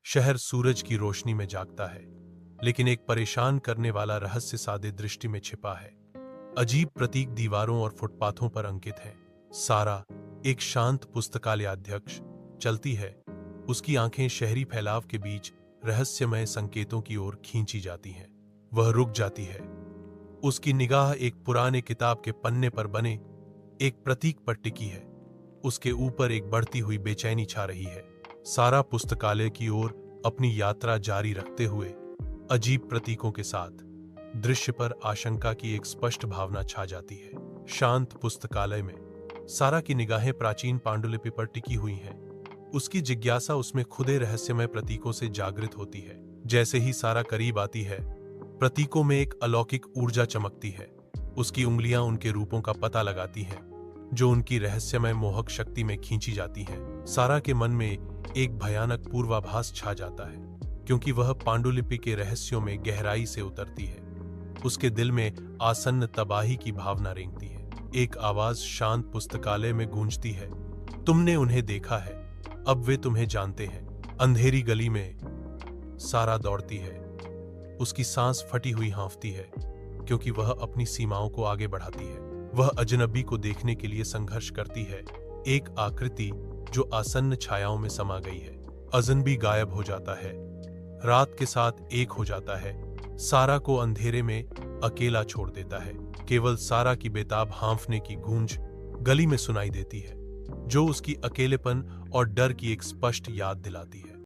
शहर सूरज की रोशनी में जागता है, लेकिन एक परेशान करने वाला रहस्य सादे दृष्टि में छिपा है। अजीब प्रतीक दीवारों और फुटपाथों पर अंकित हैं। सारा, एक शांत पुस्तकालयाध्यक्ष, चलती है। उसकी आंखें शहरी फैलाव के बीच रहस्यमय संकेतों की ओर खींची जाती हैं। वह रुक जाती है। उसकी निगाह एक पुराने किताब के पन्ने पर बने एक प्रतीक पर टिकी है। उसके ऊपर एक बढ़ती हुई बेचैनी छा रही है। सारा पुस्तकालय की ओर अपनी यात्रा जारी रखते हुए अजीब प्रतीकों के साथ दृश्य पर आशंका की एक स्पष्ट भावना छा जाती है। शांत पुस्तकालय में सारा की निगाहें प्राचीन पांडुलिपि पर टिकी हुई हैं। उसकी जिज्ञासा उसमें खुदे रहस्यमय प्रतीकों से जागृत होती है। जैसे ही सारा करीब आती है, प्रतीकों में एक अलौकिक ऊर्जा चमकती है। उसकी उंगलियां उनके रूपों का पता लगाती हैं, जो उनकी रहस्यमय मोहक शक्ति में खींची जाती हैं। सारा के मन में एक भयानक पूर्वाभास छा जाता है, क्योंकि वह पांडुलिपि के रहस्यों में गहराई से उतरती है। उसके दिल में आसन्न तबाही की भावना रेंगती है। एक आवाज शांत पुस्तकालय में गूंजती है, तुमने उन्हें देखा है, अब वे तुम्हें जानते हैं। अंधेरी गली में सारा दौड़ती है। उसकी सांस फटी हुई हाँफती है, क्योंकि वह अपनी सीमाओं को आगे बढ़ाती है। वह अजनबी को देखने के लिए संघर्ष करती है, एक आकृति जो आसन्न छायाओं में समा गई है। अजनबी गायब हो जाता है, रात के साथ एक हो जाता है, सारा को अंधेरे में अकेला छोड़ देता है। केवल सारा की बेताब हाँफने की गूंज गली में सुनाई देती है, जो उसकी अकेलेपन और डर की एक स्पष्ट याद दिलाती है।